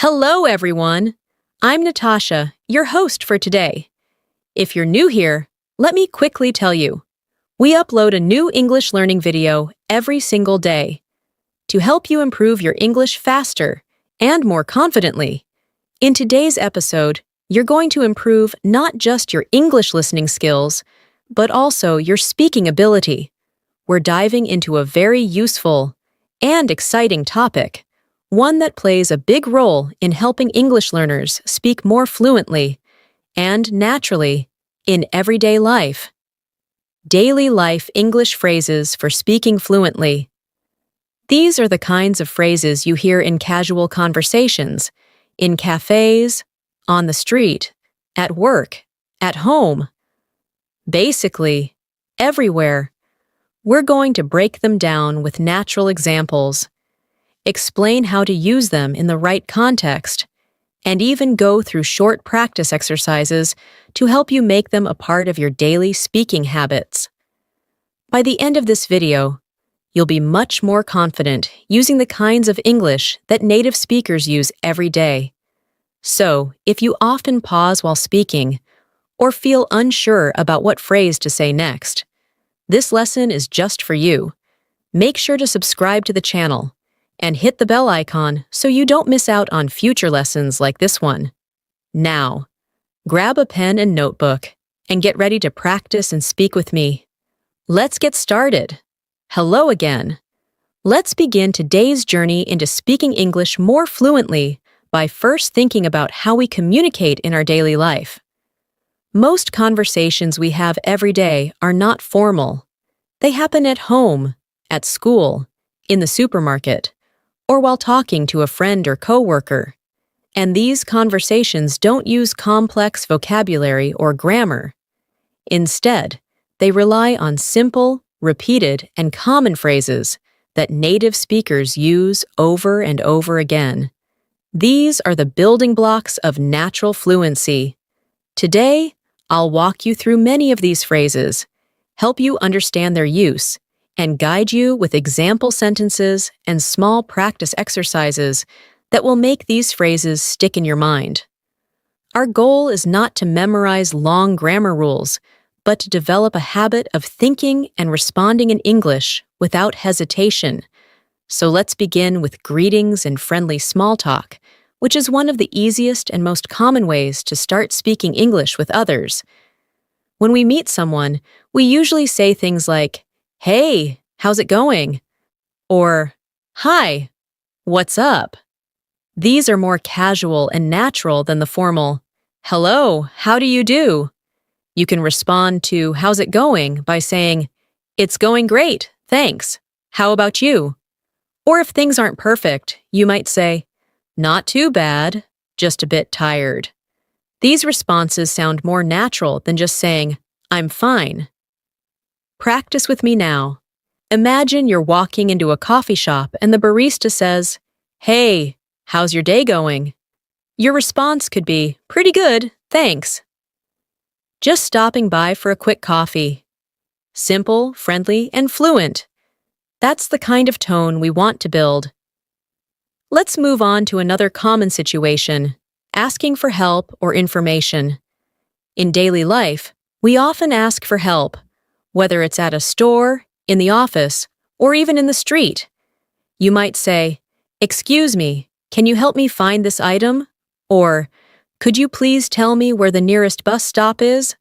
Hello, everyone. I'm Natasha, your host for today. If you're new here, let me quickly tell you. We upload a new English learning video every single day to help you improve your English faster and more confidently. In today's episode, you're going to improve not just your English listening skills, but also your speaking ability. We're diving into a very useful and exciting topic, one that plays a big role in helping English learners speak more fluently and naturally in everyday life. Daily life English phrases for speaking fluently. These are the kinds of phrases you hear in casual conversations, in cafes, on the street, at work, at home. Basically, everywhere. We're going to break them down with natural examples, explain how to use them in the right context, and even go through short practice exercises to help you make them a part of your daily speaking habits. By the end of this video, you'll be much more confident using the kinds of English that native speakers use every day. So, if you often pause while speaking or feel unsure about what phrase to say next, this lesson is just for you. Make sure to subscribe to the channel and hit the bell icon so you don't miss out on future lessons like this one. Now, grab a pen and notebook and get ready to practice and speak with me. Let's get started. Hello again. Let's begin today's journey into speaking English more fluently by first thinking about how we communicate in our daily life. Most conversations we have every day are not formal. They happen at home, at school, in the supermarket, or while talking to a friend or coworker. And these conversations don't use complex vocabulary or grammar. Instead, they rely on simple, repeated, and common phrases that native speakers use over and over again. These are the building blocks of natural fluency. Today, I'll walk you through many of these phrases, help you understand their use, and guide you with example sentences and small practice exercises that will make these phrases stick in your mind. Our goal is not to memorize long grammar rules, but to develop a habit of thinking and responding in English without hesitation. So let's begin with greetings and friendly small talk, which is one of the easiest and most common ways to start speaking English with others. When we meet someone, we usually say things like, "Hey, how's it going?" Or, "Hi, what's up?" These are more casual and natural than the formal, "Hello, how do you do?" You can respond to "How's it going?" by saying, "It's going great, thanks. How about you?" Or if things aren't perfect, you might say, "Not too bad, just a bit tired." These responses sound more natural than just saying, "I'm fine." Practice with me now. Imagine you're walking into a coffee shop and the barista says, "Hey, how's your day going?" Your response could be, "Pretty good, thanks." Just stopping by for a quick coffee. Simple, friendly, and fluent. That's the kind of tone we want to build. Let's move on to another common situation, asking for help or information. In daily life, we often ask for help, whether it's at a store, in the office, or even in the street. You might say, "Excuse me, can you help me find this item?" Or, "Could you please tell me where the nearest bus stop is?"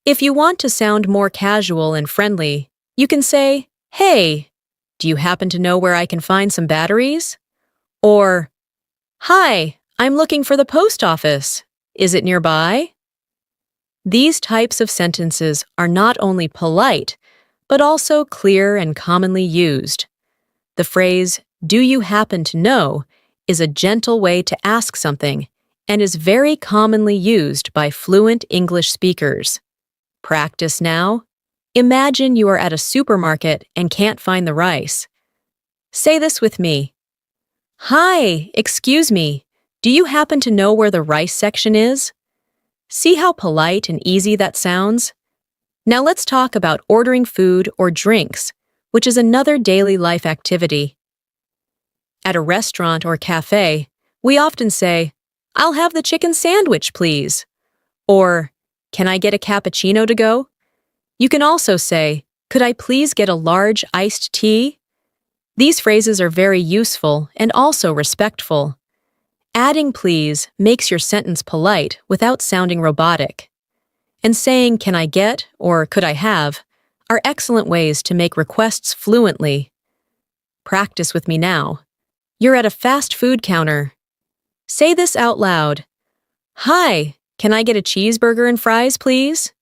If you want to sound more casual and friendly, you can say, "Hey, do you happen to know where I can find some batteries?" Or, "Hi, I'm looking for the post office. Is it nearby?" These types of sentences are not only polite, but also clear and commonly used. The phrase, "Do you happen to know?" is a gentle way to ask something and is very commonly used by fluent English speakers. Practice now. Imagine you are at a supermarket and can't find the rice. Say this with me. "Hi, excuse me, do you happen to know where the rice section is?" See how polite and easy that sounds? Now let's talk about ordering food or drinks, which is another daily life activity. At a restaurant or cafe, We often say, "I'll have the chicken sandwich, please." Or, "Can I get a cappuccino to go?" You can also say, "Could I please get a large iced tea?" These phrases are very useful and also respectful. Adding please makes your sentence polite without sounding robotic. And saying "can I get" or "could I have" are excellent ways to make requests fluently. Practice with me now. You're at a fast food counter. Say this out loud. "Hi, can I get a cheeseburger and fries, please?"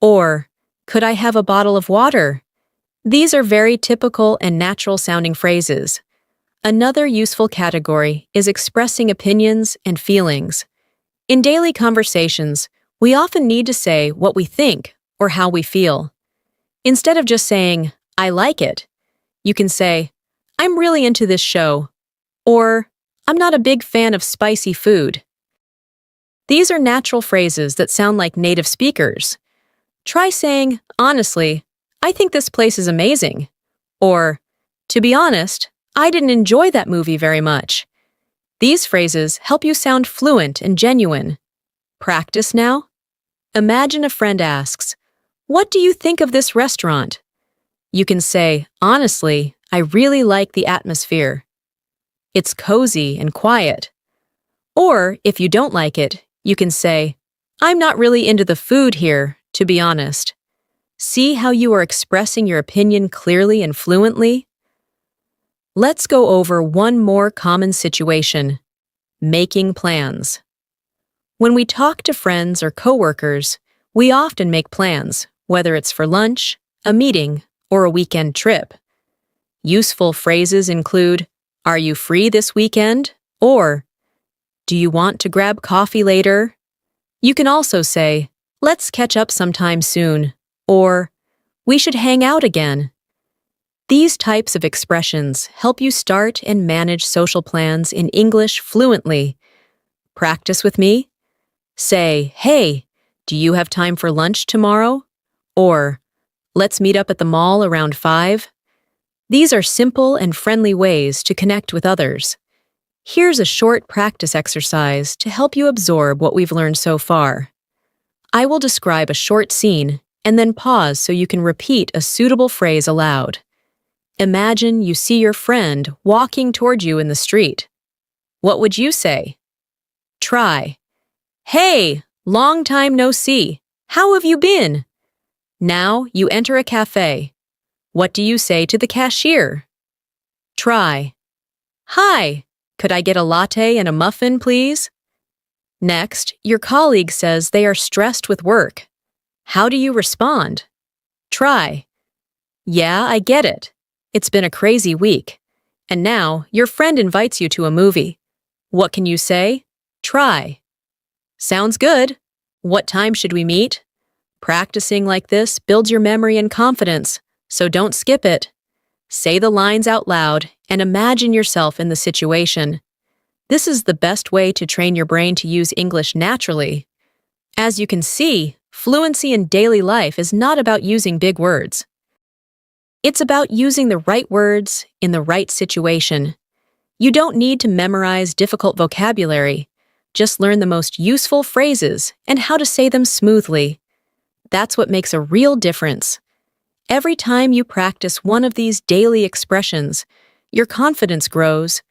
Or, "Could I have a bottle of water?" These are very typical and natural-sounding phrases. Another useful category is expressing opinions and feelings. In daily conversations, we often need to say what we think or how we feel. Instead of just saying, "I like it," you can say, "I'm really into this show," or "I'm not a big fan of spicy food." These are natural phrases that sound like native speakers. Try saying, "Honestly, I think this place is amazing," or, "To be honest, I didn't enjoy that movie very much." These phrases help you sound fluent and genuine. Practice now. Imagine a friend asks, "What do you think of this restaurant?" You can say, "Honestly, I really like the atmosphere. It's cozy and quiet." Or, if you don't like it, you can say, "I'm not really into the food here, to be honest." See how you are expressing your opinion clearly and fluently? Let's go over one more common situation: making plans. When we talk to friends or coworkers, we often make plans, whether it's for lunch, a meeting, or a weekend trip. Useful phrases include, "Are you free this weekend?" Or, "Do you want to grab coffee later?" You can also say, "Let's catch up sometime soon," or, "We should hang out again." These types of expressions help you start and manage social plans in English fluently. Practice with me. Say, "Hey, do you have time for lunch tomorrow?" Or, "Let's meet up at the mall around 5. These are simple and friendly ways to connect with others. Here's a short practice exercise to help you absorb what we've learned so far. I will describe a short scene and then pause so you can repeat a suitable phrase aloud. Imagine you see your friend walking toward you in the street. What would you say? Try, "Hey, long time no see. How have you been?" Now you enter a cafe. What do you say to the cashier? Try, "Hi, could I get a latte and a muffin, please?" Next, your colleague says they are stressed with work. How do you respond? Try, "Yeah, I get it. It's been a crazy week." And now your friend invites you to a movie. What can you say? Try, "Sounds good. What time should we meet?" Practicing like this builds your memory and confidence, so don't skip it. Say the lines out loud and imagine yourself in the situation. This is the best way to train your brain to use English naturally. As you can see, fluency in daily life is not about using big words. It's about using the right words in the right situation. You don't need to memorize difficult vocabulary. Just learn the most useful phrases and how to say them smoothly. That's what makes a real difference. Every time you practice one of these daily expressions, your confidence grows.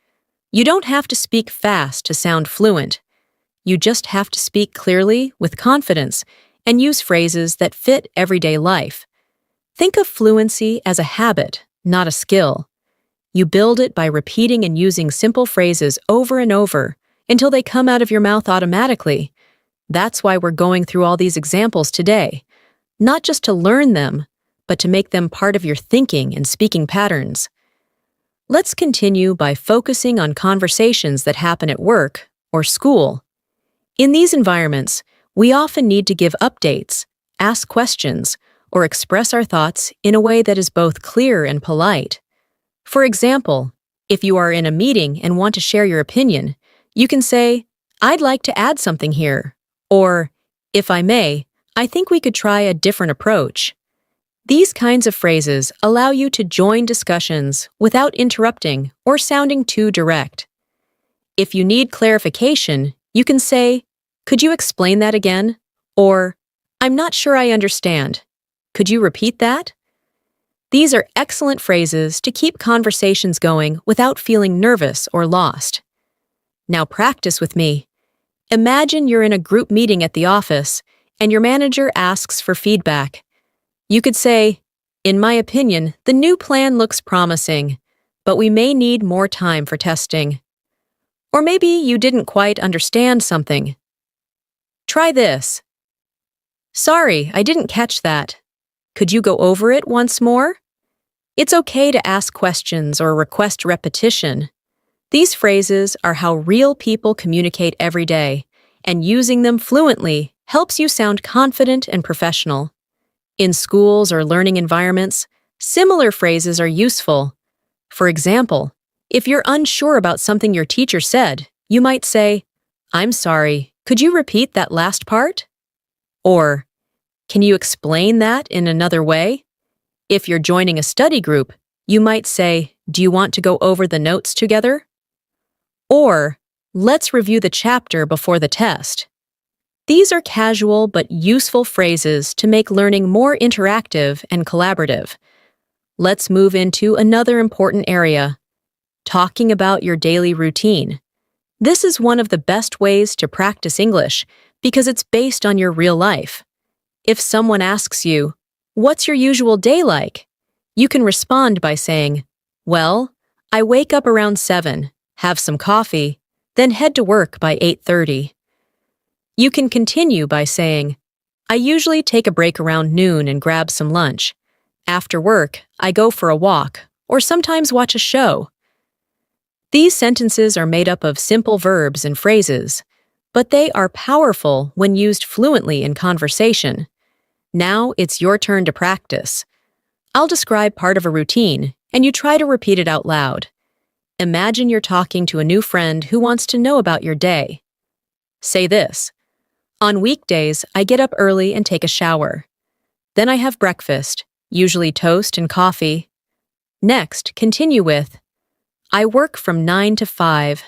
You don't have to speak fast to sound fluent. You just have to speak clearly with confidence and use phrases that fit everyday life. Think of fluency as a habit, not a skill. You build it by repeating and using simple phrases over and over until they come out of your mouth automatically. That's why we're going through all these examples today, not just to learn them, but to make them part of your thinking and speaking patterns. Let's continue by focusing on conversations that happen at work or school. In these environments, we often need to give updates, ask questions, or express our thoughts in a way that is both clear and polite. For example, if you are in a meeting and want to share your opinion, you can say, "I'd like to add something here," or, "If I may, I think we could try a different approach." These kinds of phrases allow you to join discussions without interrupting or sounding too direct. If you need clarification, you can say, "Could you explain that again?" Or, "I'm not sure I understand. Could you repeat that?" These are excellent phrases to keep conversations going without feeling nervous or lost. Now practice with me. Imagine you're in a group meeting at the office and your manager asks for feedback. You could say, "In my opinion, the new plan looks promising, but we may need more time for testing." Or maybe you didn't quite understand something. Try this. "Sorry, I didn't catch that. Could you go over it once more?" It's okay to ask questions or request repetition. These phrases are how real people communicate every day, and using them fluently helps you sound confident and professional. In schools or learning environments, similar phrases are useful. For example, if you're unsure about something your teacher said, you might say, "I'm sorry, could you repeat that last part?" Or, "Can you explain that in another way?" If you're joining a study group, you might say, "Do you want to go over the notes together?" Or, "Let's review the chapter before the test." These are casual but useful phrases to make learning more interactive and collaborative. Let's move into another important area, talking about your daily routine. This is one of the best ways to practice English because it's based on your real life. If someone asks you, "What's your usual day like?" you can respond by saying, "Well, I wake up around 7, have some coffee, then head to work by 8:30. You can continue by saying, "I usually take a break around noon and grab some lunch. After work, I go for a walk or sometimes watch a show." These sentences are made up of simple verbs and phrases, but they are powerful when used fluently in conversation. Now it's your turn to practice. I'll describe part of a routine, and you try to repeat it out loud. Imagine you're talking to a new friend who wants to know about your day. Say this: "On weekdays, I get up early and take a shower. Then I have breakfast, usually toast and coffee. Next, continue with, I work from 9 to 5,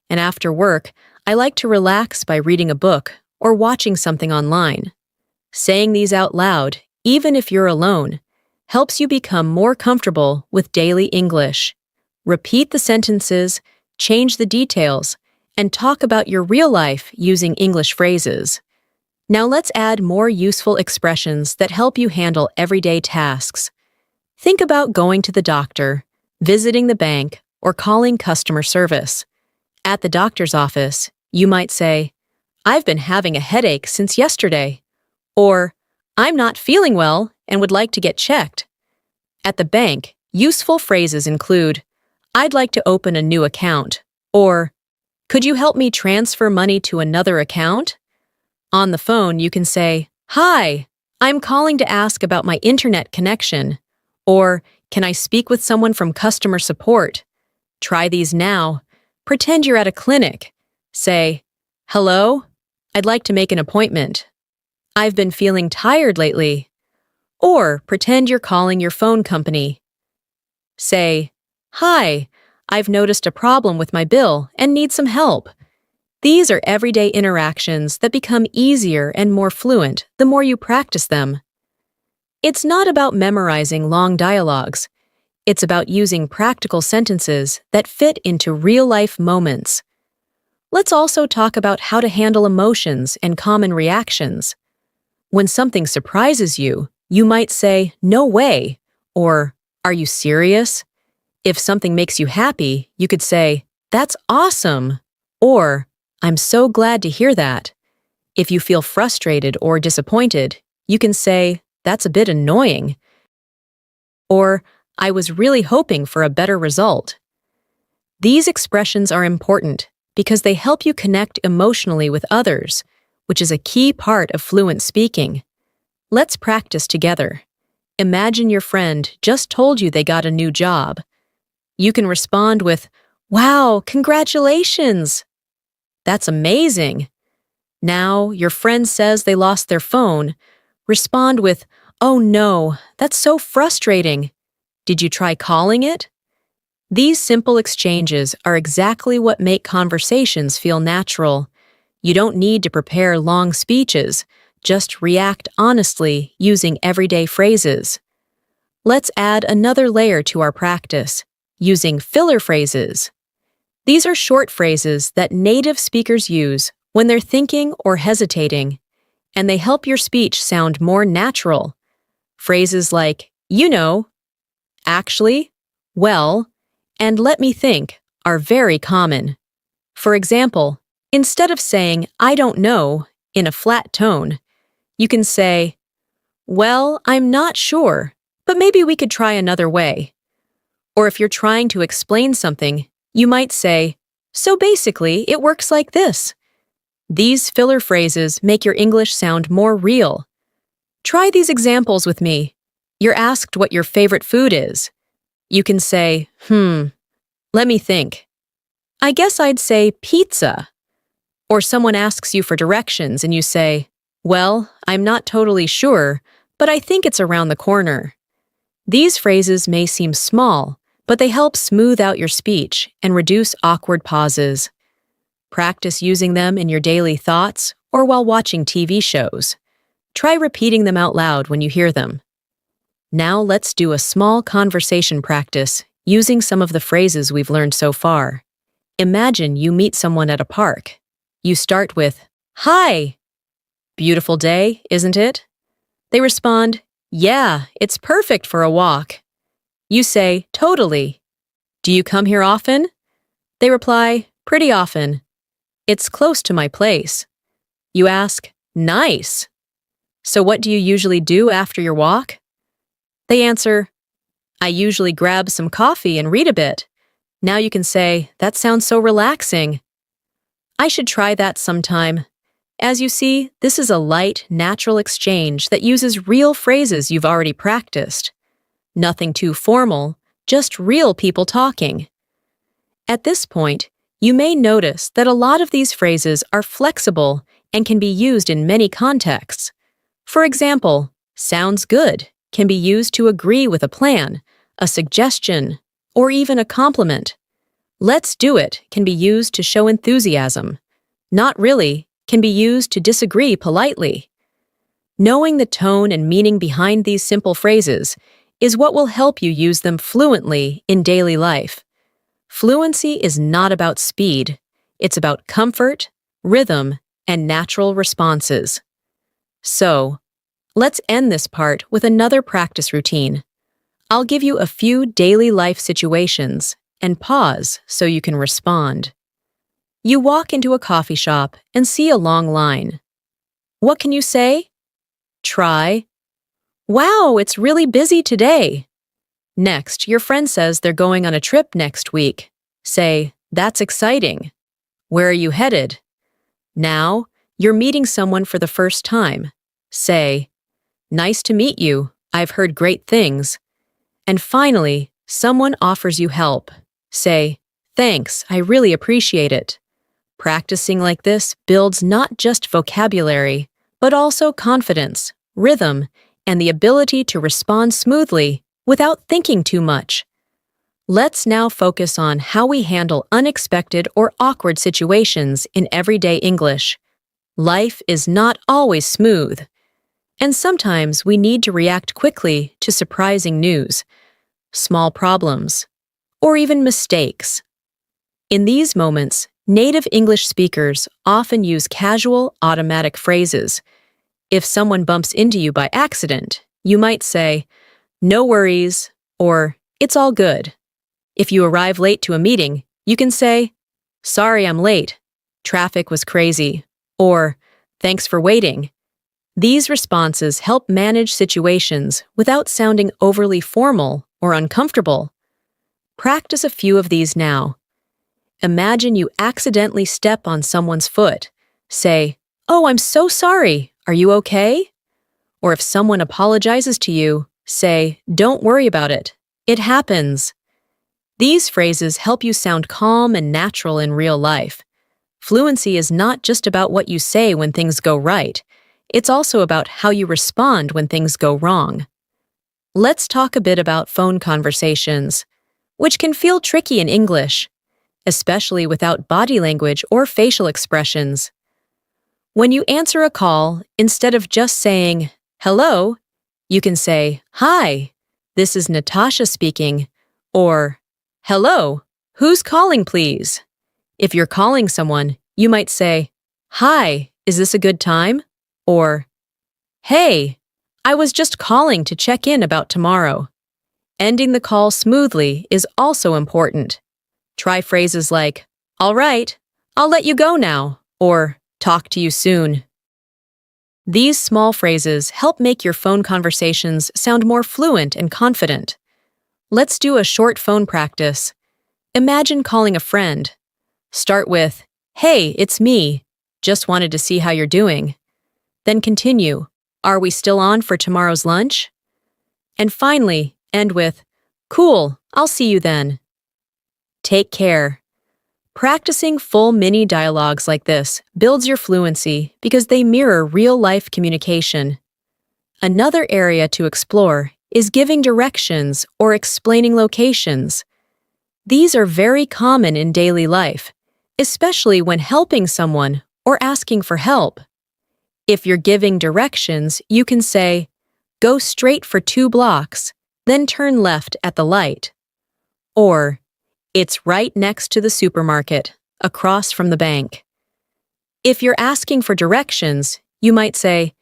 and after work, I like to relax by reading a book or watching something online." Saying these out loud, even if you're alone, helps you become more comfortable with daily English. Repeat the sentences, change the details, and talk about your real life using English phrases. Now let's add more useful expressions that help you handle everyday tasks. Think about going to the doctor, visiting the bank, or calling customer service. At the doctor's office, you might say, "I've been having a headache since yesterday." Or, "I'm not feeling well and would like to get checked." At the bank, useful phrases include, "I'd like to open a new account," or, "Could you help me transfer money to another account?" On the phone, you can say, "Hi, I'm calling to ask about my internet connection," or, "Can I speak with someone from customer support?" Try these now. Pretend you're at a clinic. Say, "Hello, I'd like to make an appointment. I've been feeling tired lately." Or pretend you're calling your phone company. Say, "Hi, I've noticed a problem with my bill and need some help." These are everyday interactions that become easier and more fluent the more you practice them. It's not about memorizing long dialogues. It's about using practical sentences that fit into real-life moments. Let's also talk about how to handle emotions and common reactions. When something surprises you, you might say, "No way," or "Are you serious?" If something makes you happy, you could say, "That's awesome," or "I'm so glad to hear that." If you feel frustrated or disappointed, you can say, "That's a bit annoying," or "I was really hoping for a better result." These expressions are important because they help you connect emotionally with others, which is a key part of fluent speaking. Let's practice together. Imagine your friend just told you they got a new job. You can respond with, "Wow, congratulations!" "That's amazing." Now, your friend says they lost their phone. Respond with, "Oh no, that's so frustrating. Did you try calling it?" These simple exchanges are exactly what make conversations feel natural. You don't need to prepare long speeches, just react honestly using everyday phrases. Let's add another layer to our practice, using filler phrases. These are short phrases that native speakers use when they're thinking or hesitating, and they help your speech sound more natural. Phrases like, you know, actually, well, and let me think are very common. For example, instead of saying, I don't know, in a flat tone, you can say, well, I'm not sure, but maybe we could try another way. Or if you're trying to explain something, you might say, so basically, it works like this. These filler phrases make your English sound more real. Try these examples with me. You're asked what your favorite food is. You can say, let me think. I guess I'd say pizza. Or someone asks you for directions and you say, well, I'm not totally sure, but I think it's around the corner. These phrases may seem small, but they help smooth out your speech and reduce awkward pauses. Practice using them in your daily thoughts or while watching TV shows. Try repeating them out loud when you hear them. Now let's do a small conversation practice using some of the phrases we've learned so far. Imagine you meet someone at a park. You start with, hi. Beautiful day, isn't it? They respond, yeah, it's perfect for a walk. You say, totally. Do you come here often? They reply, pretty often. It's close to my place. You ask, nice. So what do you usually do after your walk? They answer, I usually grab some coffee and read a bit. Now you can say, that sounds so relaxing. I should try that sometime. As you see, this is a light, natural exchange that uses real phrases you've already practiced. Nothing too formal, just real people talking. At this point, you may notice that a lot of these phrases are flexible and can be used in many contexts. For example, sounds good can be used to agree with a plan, a suggestion, or even a compliment. Let's do it can be used to show enthusiasm. Not really can be used to disagree politely. Knowing the tone and meaning behind these simple phrases is what will help you use them fluently in daily life. Fluency is not about speed. It's about comfort, rhythm, and natural responses. So, let's end this part with another practice routine. I'll give you a few daily life situations and pause so you can respond. You walk into a coffee shop and see a long line. What can you say? Try, wow, it's really busy today. Next, your friend says they're going on a trip next week. Say, that's exciting. Where are you headed? Now, you're meeting someone for the first time. Say, nice to meet you. I've heard great things. And finally, someone offers you help. Say, thanks, I really appreciate it. Practicing like this builds not just vocabulary, but also confidence, rhythm, and the ability to respond smoothly without thinking too much. Let's now focus on how we handle unexpected or awkward situations in everyday English. Life is not always smooth, and sometimes we need to react quickly to surprising news, small problems, or even mistakes. In these moments, native English speakers often use casual, automatic phrases. If someone bumps into you by accident, you might say, no worries, or it's all good. If you arrive late to a meeting, you can say, sorry I'm late, traffic was crazy, or thanks for waiting. These responses help manage situations without sounding overly formal or uncomfortable. Practice a few of these now. Imagine you accidentally step on someone's foot. Say, oh, I'm so sorry. Are you okay? Or if someone apologizes to you, say, don't worry about it. It happens. These phrases help you sound calm and natural in real life. Fluency is not just about what you say when things go right. It's also about how you respond when things go wrong. Let's talk a bit about phone conversations. which can feel tricky in English, especially without body language or facial expressions. When you answer a call, instead of just saying, "Hello," you can say, "Hi, this is Natasha speaking," or, "Hello, who's calling, please?" If you're calling someone, you might say, "Hi, is this a good time?" Or, "Hey, I was just calling to check in about tomorrow." Ending the call smoothly is also important. Try phrases like, "All right, I'll let you go now," or "Talk to you soon." These small phrases help make your phone conversations sound more fluent and confident. Let's do a short phone practice. Imagine calling a friend. Start with, "Hey, it's me. Just wanted to see how you're doing." Then continue, "Are we still on for tomorrow's lunch?" And finally, end with, "Cool, I'll see you then." Take care. Practicing full mini dialogues like this builds your fluency because they mirror real-life communication. Another area to explore is giving directions or explaining locations. These are very common in daily life, especially when helping someone or asking for help. If you're giving directions, you can say, "Go straight for 2 blocks, then turn left at the light." Or, "It's right next to the supermarket, across from the bank." If you're asking for directions, you might say,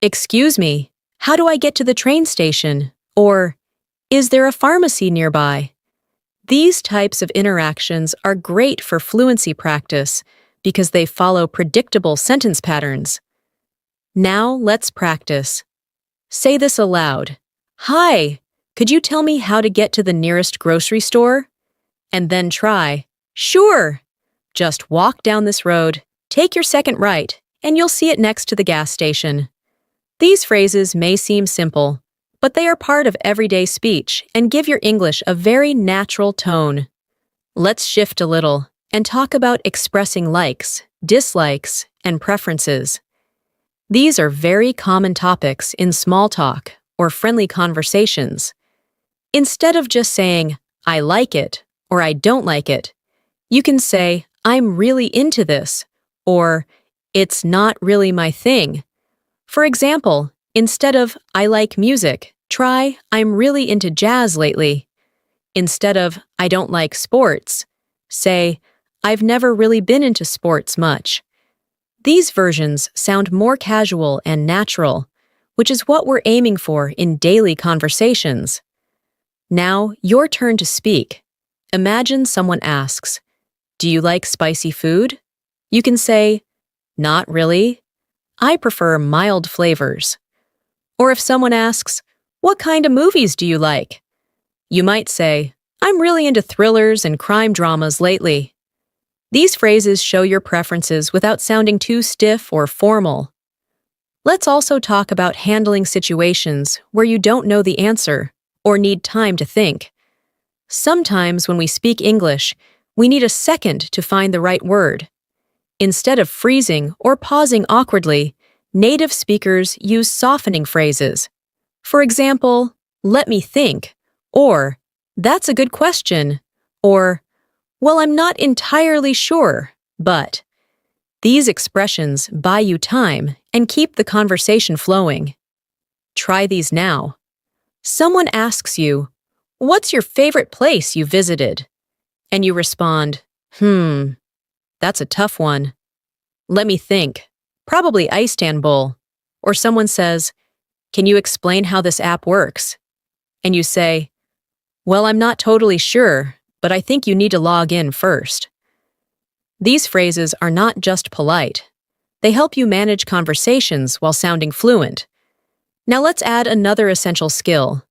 "Excuse me, how do I get to the train station?" Or, "Is there a pharmacy nearby?" These types of interactions are great for fluency practice because they follow predictable sentence patterns. Now let's practice. Say this aloud. "Hi, could you tell me how to get to the nearest grocery store?" And then try, "Sure. Just walk down this road, take your second right, and you'll see it next to the gas station." These phrases may seem simple, but they are part of everyday speech and give your English a very natural tone. Let's shift a little and talk about expressing likes, dislikes, and preferences. These are very common topics in small talk or friendly conversations. Instead of just saying, "I like it," or "I don't like it," you can say, "I'm really into this," or "It's not really my thing." For example, instead of "I like music," try "I'm really into jazz lately." Instead of "I don't like sports," say "I've never really been into sports much." These versions sound more casual and natural, which is what we're aiming for in daily conversations. Now, your turn to speak. Imagine someone asks, "Do you like spicy food?" You can say, "Not really. I prefer mild flavors." Or if someone asks, "What kind of movies do you like?" You might say, "I'm really into thrillers and crime dramas lately." These phrases show your preferences without sounding too stiff or formal. Let's also talk about handling situations where you don't know the answer or need time to think. Sometimes when we speak English, we need a second to find the right word. Instead of freezing or pausing awkwardly, native speakers use softening phrases. For example, "Let me think," or "That's a good question," or "Well, I'm not entirely sure, but." These expressions buy you time and keep the conversation flowing. Try these now. Someone asks you, "What's your favorite place you visited?" And you respond, That's a tough one. Let me think. Probably Istanbul." Or someone says, "Can you explain how this app works?" And you say, "Well, I'm not totally sure, but I think you need to log in first." These phrases are not just polite. They help you manage conversations while sounding fluent. Now let's add another essential skill: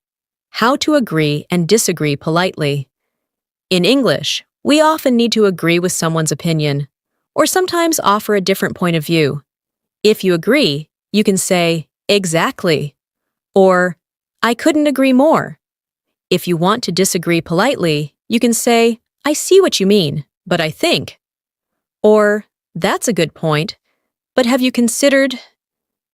how to agree and disagree politely. In English, we often need to agree with someone's opinion, or sometimes offer a different point of view. If you agree, you can say, "Exactly," or "I couldn't agree more." If you want to disagree politely, you can say, "I see what you mean, but I think." Or, "That's a good point, but have you considered?"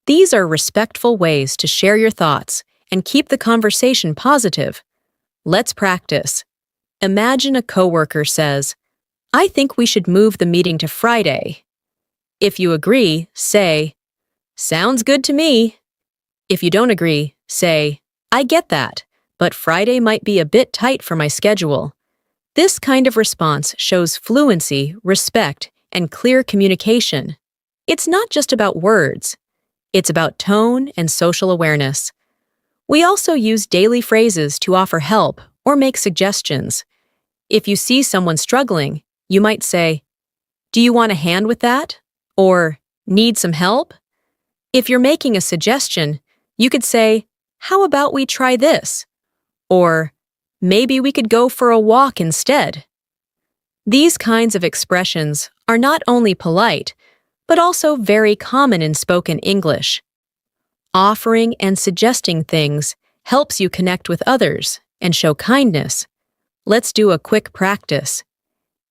These are respectful ways to share your thoughts and keep the conversation positive. Let's practice. Imagine a coworker says, "I think we should move the meeting to Friday." If you agree, say, "Sounds good to me." If you don't agree, say, "I get that, but Friday might be a bit tight for my schedule." This kind of response shows fluency, respect, and clear communication. It's not just about words. It's about tone and social awareness. We also use daily phrases to offer help or make suggestions. If you see someone struggling, you might say, "Do you want a hand with that?" Or, "Need some help?" If you're making a suggestion, you could say, "How about we try this?" Or, "Maybe we could go for a walk instead." These kinds of expressions are not only polite, but also very common in spoken English. Offering and suggesting things helps you connect with others and show kindness. Let's do a quick practice.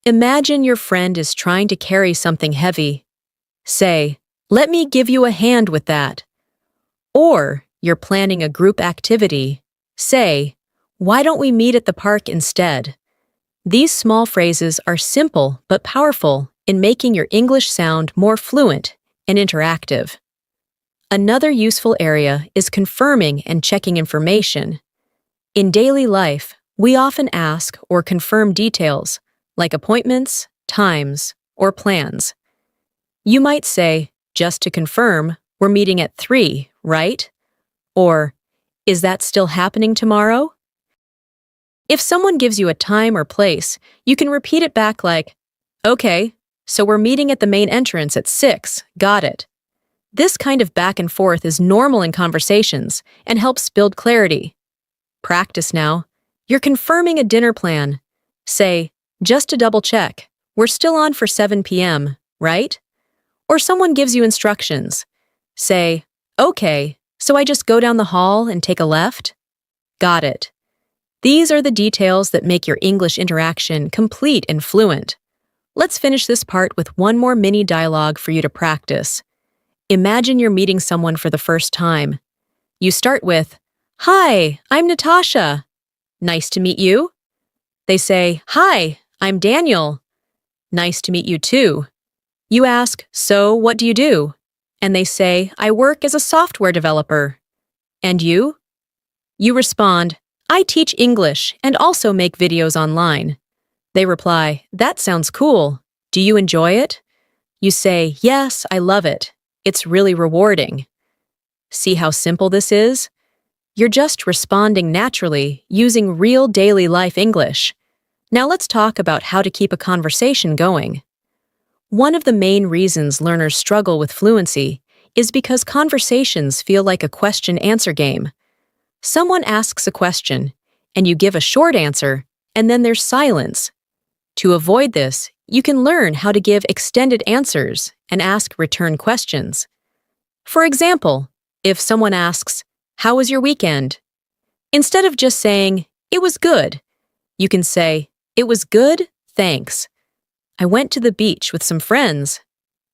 Imagine your friend is trying to carry something heavy. Say, "Let me give you a hand with that." Or you're planning a group activity. Say, "Why don't we meet at the park instead?" These small phrases are simple but powerful in making your English sound more fluent and interactive. Another useful area is confirming and checking information. In daily life, we often ask or confirm details like appointments, times, or plans. You might say, "Just to confirm, we're meeting at 3, right?" Or, "Is that still happening tomorrow?" If someone gives you a time or place, you can repeat it back like, "Okay, so we're meeting at the main entrance at 6, got it." This kind of back and forth is normal in conversations and helps build clarity. Practice now. You're confirming a dinner plan. Say, "Just to double check, we're still on for 7 p.m., right?" Or someone gives you instructions. Say, "Okay, so I just go down the hall and take a left?" Got it. These are the details that make your English interaction complete and fluent. Let's finish this part with one more mini dialogue for you to practice. Imagine you're meeting someone for the first time. You start with, "Hi, I'm Natasha. Nice to meet you." They say, "Hi, I'm Daniel. Nice to meet you too." You ask, "So, what do you do?" And they say, "I work as a software developer." "And you?" You respond, "I teach English and also make videos online." They reply, "That sounds cool. Do you enjoy it?" You say, "Yes, I love it. It's really rewarding." See how simple this is? You're just responding naturally using real daily life English. Now let's talk about how to keep a conversation going. One of the main reasons learners struggle with fluency is because conversations feel like a question-answer game. Someone asks a question, and you give a short answer, and then there's silence. To avoid this, you can learn how to give extended answers and ask return questions. For example, if someone asks, "How was your weekend?" Instead of just saying, "It was good," you can say, "It was good, thanks. I went to the beach with some friends.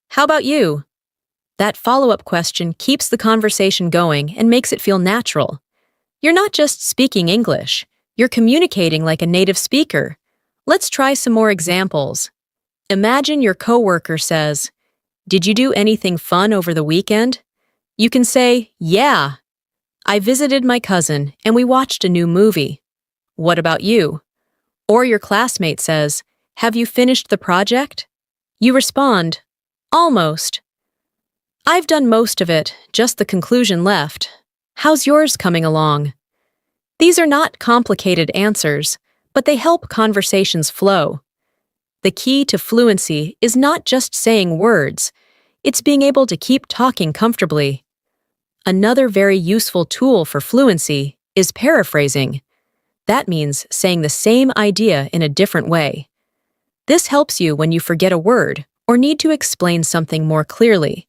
How about you?" That follow-up question keeps the conversation going and makes it feel natural. You're not just speaking English, you're communicating like a native speaker. Let's try some more examples. Imagine your coworker says, "Did you do anything fun over the weekend?" You can say, "Yeah. I visited my cousin and we watched a new movie. What about you?" Or your classmate says, "Have you finished the project?" You respond, "Almost. I've done most of it, just the conclusion left. How's yours coming along?" These are not complicated answers, but they help conversations flow. The key to fluency is not just saying words, it's being able to keep talking comfortably. Another very useful tool for fluency is paraphrasing. That means saying the same idea in a different way. This helps you when you forget a word or need to explain something more clearly.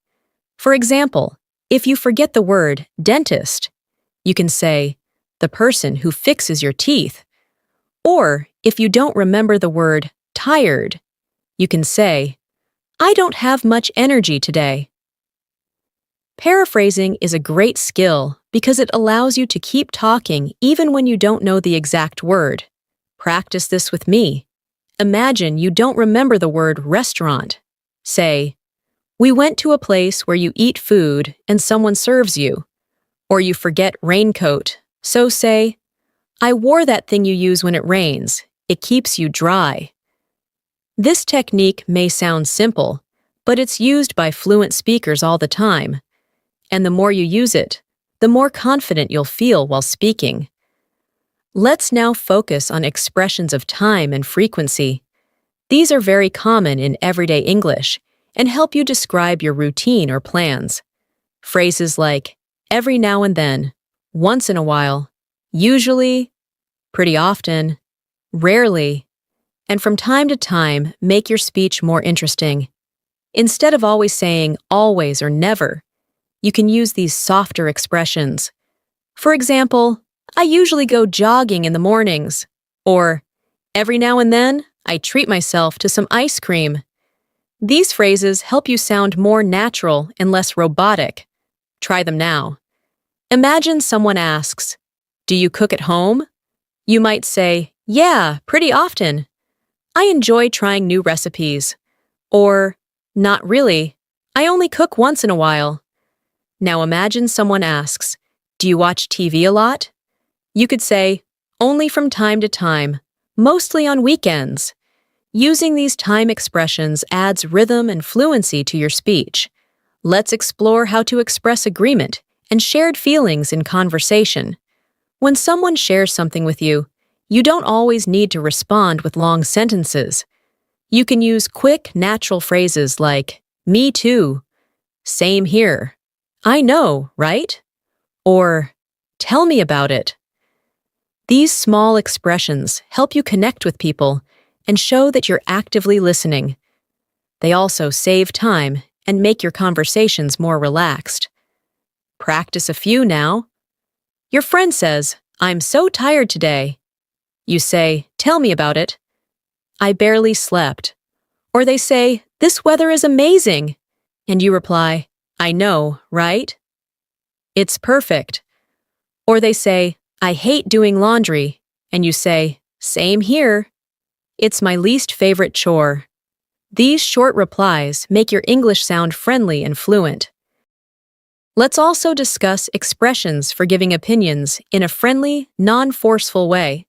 For example, if you forget the word dentist, you can say, "The person who fixes your teeth." Or if you don't remember the word tired, you can say, "I don't have much energy today." Paraphrasing is a great skill because it allows you to keep talking even when you don't know the exact word. Practice this with me. Imagine you don't remember the word restaurant. Say, we went to a place where you eat food and someone serves you. Or you forget raincoat, so say, I wore that thing you use when it rains. It keeps you dry. This technique may sound simple, but it's used by fluent speakers all the time. And the more you use it, the more confident you'll feel while speaking. Let's now focus on expressions of time and frequency. These are very common in everyday English and help you describe your routine or plans. Phrases like every now and then, once in a while, usually, pretty often, rarely, and from time to time make your speech more interesting. Instead of always saying always or never, you can use these softer expressions. For example, I usually go jogging in the mornings, or every now and then I treat myself to some ice cream. These phrases help you sound more natural and less robotic. Try them now. Imagine someone asks, do you cook at home? You might say, yeah, pretty often. I enjoy trying new recipes. Or, not really. I only cook once in a while. Now imagine someone asks, do you watch TV a lot? You could say, only from time to time, mostly on weekends. Using these time expressions adds rhythm and fluency to your speech. Let's explore how to express agreement and shared feelings in conversation. When someone shares something with you, you don't always need to respond with long sentences. You can use quick, natural phrases like, me too, same here, I know, right? Or, tell me about it. These small expressions help you connect with people and show that you're actively listening. They also save time and make your conversations more relaxed. Practice a few now. Your friend says, I'm so tired today. You say, tell me about it. I barely slept. Or they say, this weather is amazing. And you reply, I know, right? It's perfect. Or they say, I hate doing laundry. And you say, same here. It's my least favorite chore. These short replies make your English sound friendly and fluent. Let's also discuss expressions for giving opinions in a friendly, non-forceful way.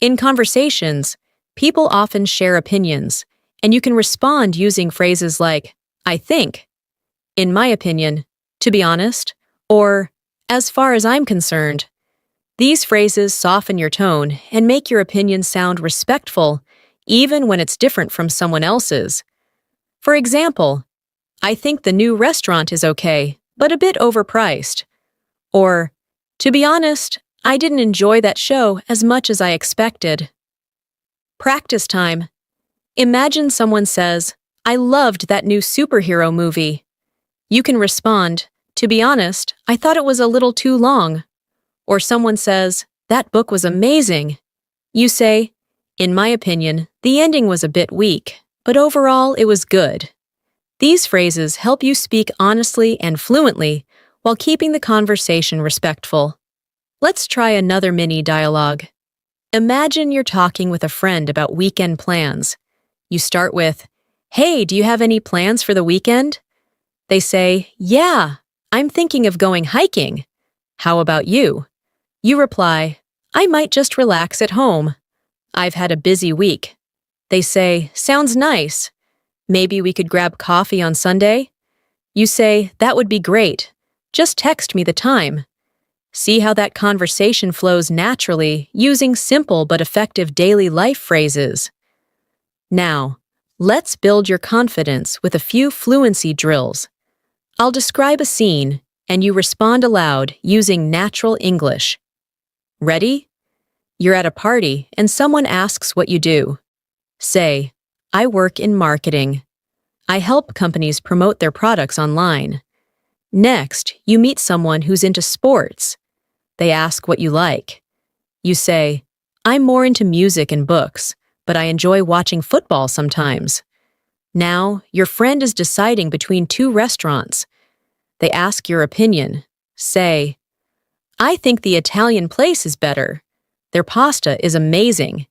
In conversations, people often share opinions, and you can respond using phrases like, I think, in my opinion, to be honest, or as far as I'm concerned. These phrases soften your tone and make your opinion sound respectful, even when it's different from someone else's. For example, I think the new restaurant is okay, but a bit overpriced. Or, to be honest, I didn't enjoy that show as much as I expected. Practice time. Imagine someone says, I loved that new superhero movie. You can respond, to be honest, I thought it was a little too long. Or someone says, that book was amazing. You say, in my opinion, the ending was a bit weak, but overall it was good. These phrases help you speak honestly and fluently while keeping the conversation respectful. Let's try another mini dialogue. Imagine you're talking with a friend about weekend plans. You start with, hey, do you have any plans for the weekend? They say, yeah, I'm thinking of going hiking. How about you? You reply, I might just relax at home. I've had a busy week. They say, sounds nice. Maybe we could grab coffee on Sunday? You say, that would be great. Just text me the time. See how that conversation flows naturally using simple but effective daily life phrases. Now, let's build your confidence with a few fluency drills. I'll describe a scene, and you respond aloud using natural English. Ready? You're at a party and someone asks what you do. Say, I work in marketing. I help companies promote their products online. Next, you meet someone who's into sports. They ask what you like. You say, I'm more into music and books, but I enjoy watching football sometimes. Now, your friend is deciding between two restaurants. They ask your opinion. Say, I think the Italian place is better. Their pasta is amazing.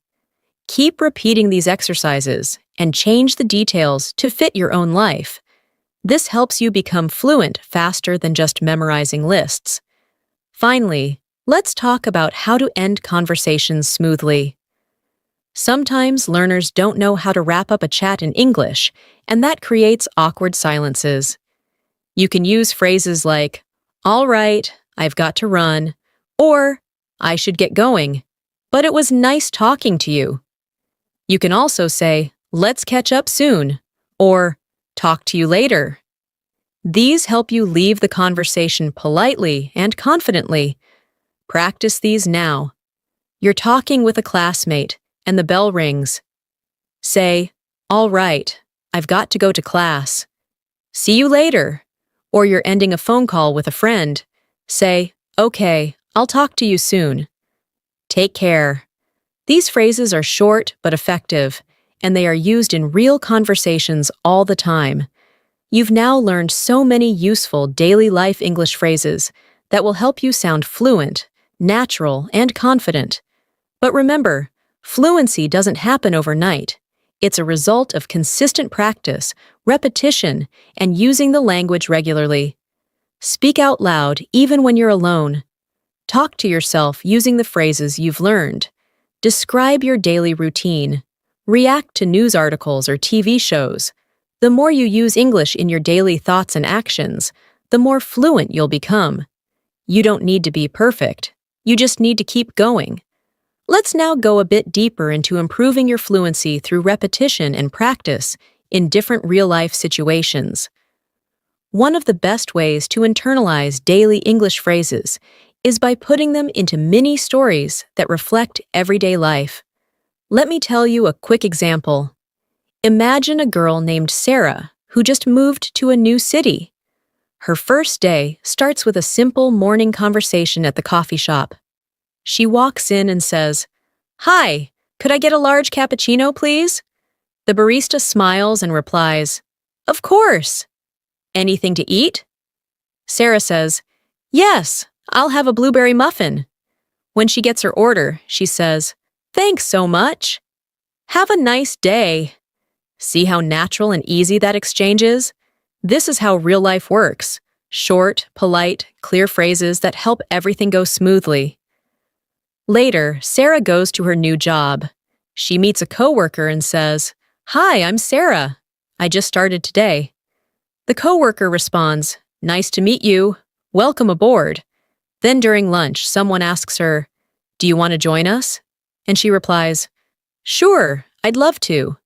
Keep repeating these exercises and change the details to fit your own life. This helps you become fluent faster than just memorizing lists. Finally, let's talk about how to end conversations smoothly. Sometimes learners don't know how to wrap up a chat in English, and that creates awkward silences. You can use phrases like, "All right, I've got to run," or "I should get going, but it was nice talking to you." You can also say, "Let's catch up soon," or "Talk to you later." These help you leave the conversation politely and confidently. Practice these now. You're talking with a classmate, and the bell rings. Say, "All right, I've got to go to class. See you later." Or you're ending a phone call with a friend. Say, "Okay, I'll talk to you soon." Take care. These phrases are short but effective, and they are used in real conversations all the time. You've now learned so many useful daily life English phrases that will help you sound fluent, natural, and confident. But remember, fluency doesn't happen overnight. It's a result of consistent practice, repetition, and using the language regularly. Speak out loud even when you're alone. Talk to yourself using the phrases you've learned. Describe your daily routine. React to news articles or TV shows. The more you use English in your daily thoughts and actions, the more fluent you'll become. You don't need to be perfect. You just need to keep going. Let's now go a bit deeper into improving your fluency through repetition and practice in different real-life situations. One of the best ways to internalize daily English phrases is by putting them into mini stories that reflect everyday life. Let me tell you a quick example. Imagine a girl named Sarah who just moved to a new city. Her first day starts with a simple morning conversation at the coffee shop. She walks in and says, "Hi, could I get a large cappuccino, please?" The barista smiles and replies, "Of course." "Anything to eat?" Sarah says, "Yes, I'll have a blueberry muffin." When she gets her order, she says, "Thanks so much." "Have a nice day." See how natural and easy that exchange is? This is how real life works. Short, polite, clear phrases that help everything go smoothly. Later, Sarah goes to her new job. She meets a coworker and says, "Hi, I'm Sarah. I just started today." The coworker responds, "Nice to meet you. Welcome aboard." Then during lunch, someone asks her, "Do you want to join us?" And she replies, "Sure, I'd love to."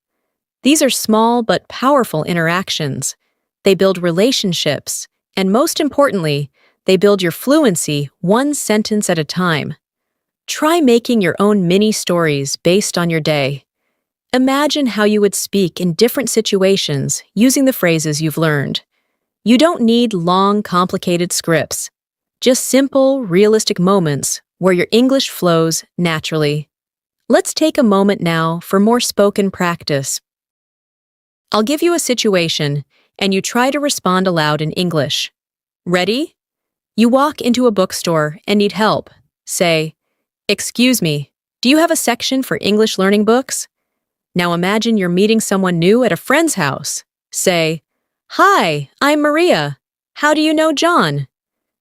These are small but powerful interactions. They build relationships, and most importantly, they build your fluency one sentence at a time. Try making your own mini stories based on your day. Imagine how you would speak in different situations using the phrases you've learned. You don't need long, complicated scripts. Just simple, realistic moments where your English flows naturally. Let's take a moment now for more spoken practice. I'll give you a situation, and you try to respond aloud in English. Ready? You walk into a bookstore and need help. Say, "Excuse me, do you have a section for English learning books?" Now imagine you're meeting someone new at a friend's house. Say, "Hi, I'm Maria. How do you know John?"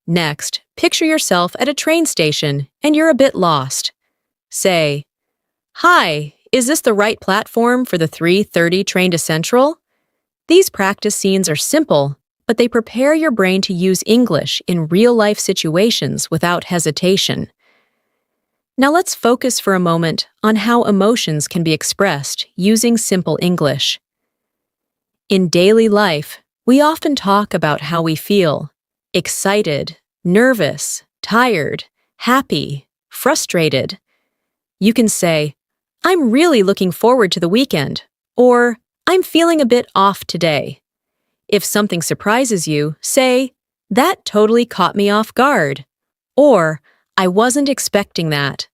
Next, picture yourself at a train station and you're a bit lost. Say, "Hi, is this the right platform for the 3:30 train to Central?" These practice scenes are simple, but they prepare your brain to use English in real-life situations without hesitation. Now let's focus for a moment on how emotions can be expressed using simple English. In daily life, we often talk about how we feel: excited, nervous, tired, happy, frustrated. You can say, "I'm really looking forward to the weekend," or "I'm feeling a bit off today." If something surprises you, say, "That totally caught me off guard," or "I wasn't expecting that."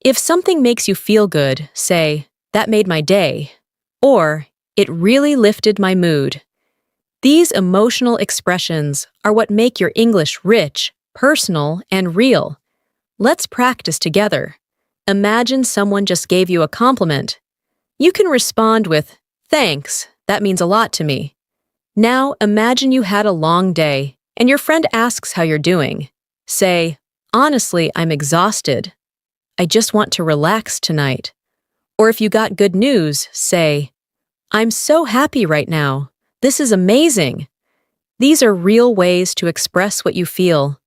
If something makes you feel good, say, "That made my day," or "It really lifted my mood." These emotional expressions are what make your English rich, personal, and real. Let's practice together. Imagine someone just gave you a compliment. You can respond with, "Thanks, that means a lot to me." Now imagine you had a long day and your friend asks how you're doing. Say, "Honestly, I'm exhausted. I just want to relax tonight." Or if you got good news, say, "I'm so happy right now. This is amazing." These are real ways to express what you feel.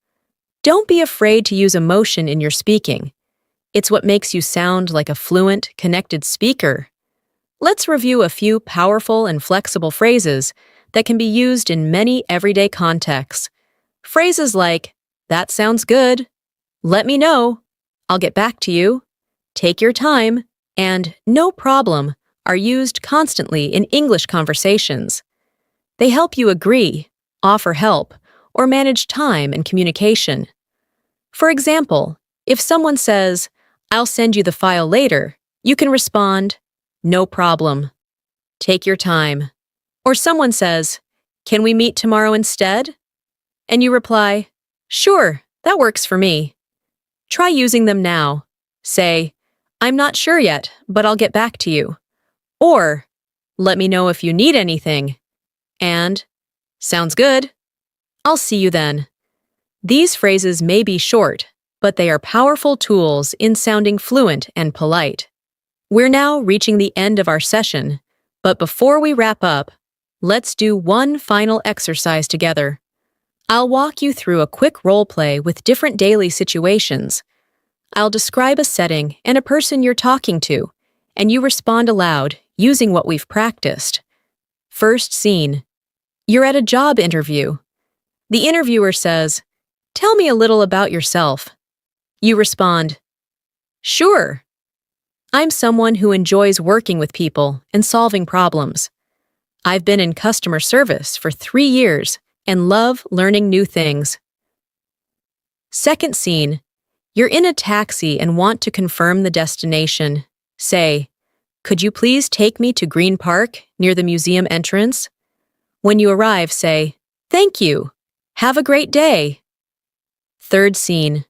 Don't be afraid to use emotion in your speaking. It's what makes you sound like a fluent, connected speaker. Let's review a few powerful and flexible phrases that can be used in many everyday contexts. Phrases like, "That sounds good," "Let me know," "I'll get back to you," "Take your time," and "No problem" are used constantly in English conversations. They help you agree, offer help, or manage time and communication. For example, if someone says, "I'll send you the file later," you can respond, "No problem. Take your time." Or someone says, "Can we meet tomorrow instead?" And you reply, "Sure, that works for me." Try using them now. Say, "I'm not sure yet, but I'll get back to you." Or, "Let me know if you need anything." And, "Sounds good. I'll see you then." These phrases may be short, but they are powerful tools in sounding fluent and polite. We're now reaching the end of our session, but before we wrap up, let's do one final exercise together. I'll walk you through a quick role play with different daily situations. I'll describe a setting and a person you're talking to, and you respond aloud using what we've practiced. First scene. You're at a job interview. The interviewer says, "Tell me a little about yourself." You respond, "Sure. I'm someone who enjoys working with people and solving problems. I've been in customer service for 3 years and love learning new things." Second scene. You're in a taxi and want to confirm the destination. Say, "Could you please take me to Green Park near the museum entrance?" When you arrive, say, "Thank you. Have a great day." Third scene.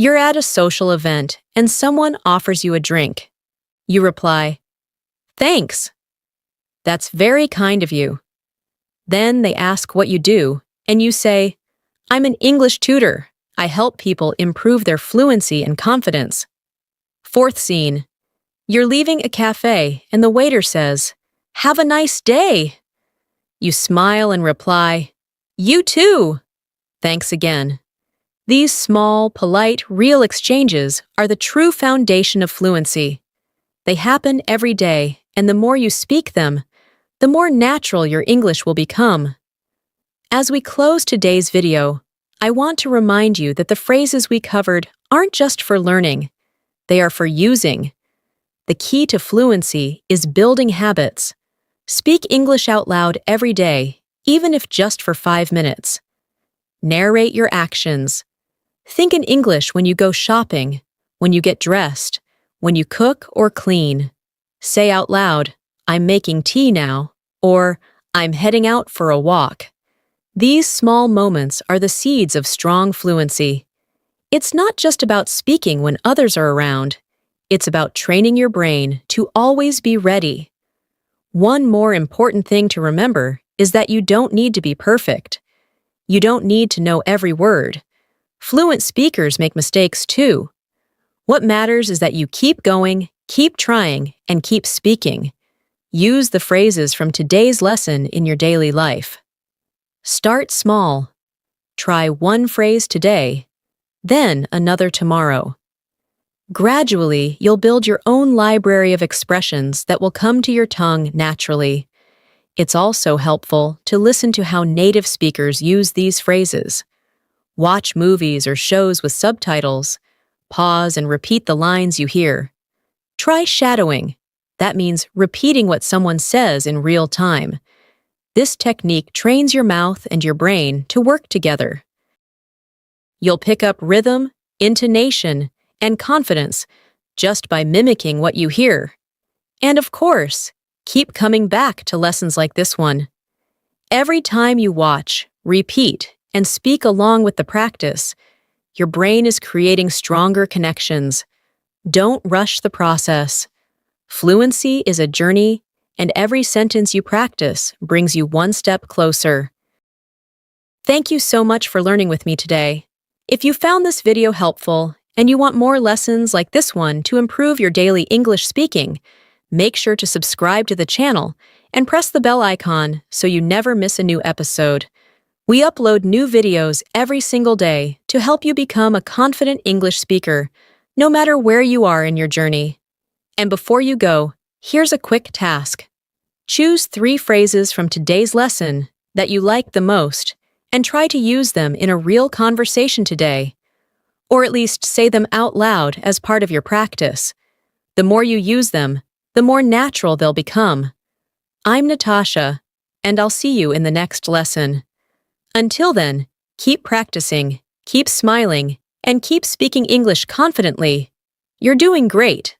You're at a social event and someone offers you a drink. You reply, "Thanks. That's very kind of you." Then they ask what you do, and you say, "I'm an English tutor. I help people improve their fluency and confidence." Fourth scene. You're leaving a cafe and the waiter says, "Have a nice day." You smile and reply, "You too." Thanks again. These small, polite, real exchanges are the true foundation of fluency. They happen every day, and the more you speak them, the more natural your English will become. As we close today's video, I want to remind you that the phrases we covered aren't just for learning, they are for using. The key to fluency is building habits. Speak English out loud every day, even if just for 5 minutes. Narrate your actions. Think in English when you go shopping, when you get dressed, when you cook or clean. Say out loud, "I'm making tea now," or "I'm heading out for a walk." These small moments are the seeds of strong fluency. It's not just about speaking when others are around. It's about training your brain to always be ready. One more important thing to remember is that you don't need to be perfect. You don't need to know every word. Fluent speakers make mistakes too. What matters is that you keep going, keep trying, and keep speaking. Use the phrases from today's lesson in your daily life. Start small. Try one phrase today, then another tomorrow. Gradually, you'll build your own library of expressions that will come to your tongue naturally. It's also helpful to listen to how native speakers use these phrases. Watch movies or shows with subtitles. Pause and repeat the lines you hear. Try shadowing. That means repeating what someone says in real time. This technique trains your mouth and your brain to work together. You'll pick up rhythm, intonation, and confidence just by mimicking what you hear. And of course, keep coming back to lessons like this one. Every time you watch, repeat, and speak along with the practice, your brain is creating stronger connections. Don't rush the process. Fluency is a journey, and every sentence you practice brings you one step closer. Thank you so much for learning with me today. If you found this video helpful and you want more lessons like this one to improve your daily English speaking, make sure to subscribe to the channel and press the bell icon so you never miss a new episode. We upload new videos every single day to help you become a confident English speaker, no matter where you are in your journey. And before you go, here's a quick task. Choose 3 phrases from today's lesson that you like the most and try to use them in a real conversation today. Or at least say them out loud as part of your practice. The more you use them, the more natural they'll become. I'm Natasha, and I'll see you in the next lesson. Until then, keep practicing, keep smiling, and keep speaking English confidently. You're doing great.